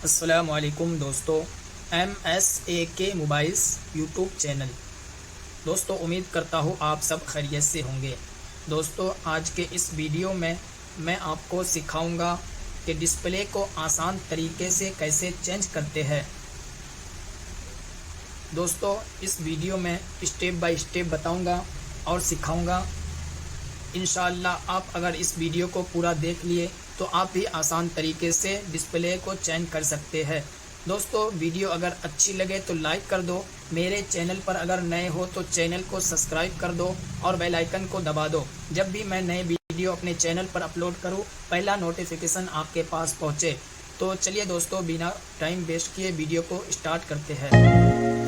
अस्सलामुअलैकुम दोस्तों, के मोबाइल्स यूट्यूब चैनल। दोस्तों, उम्मीद करता हूँ आप सब खैरियत से होंगे। दोस्तों, आज के इस वीडियो में मैं आपको सिखाऊंगा कि डिस्प्ले को आसान तरीके से कैसे चेंज करते हैं। दोस्तों, इस वीडियो में स्टेप बाय स्टेप बताऊंगा और सिखाऊंगा। इंशाअल्लाह आप अगर इस वीडियो को पूरा देख लिए तो आप भी आसान तरीके से डिस्प्ले को चेंज कर सकते हैं। दोस्तों, वीडियो अगर अच्छी लगे तो लाइक कर दो। मेरे चैनल पर अगर नए हो तो चैनल को सब्सक्राइब कर दो और बेल आइकन को दबा दो। जब भी मैं नए वीडियो अपने चैनल पर अपलोड करूं, पहला नोटिफिकेशन आपके पास पहुंचे। तो चलिए दोस्तों, बिना टाइम वेस्ट किए वीडियो को स्टार्ट करते हैं।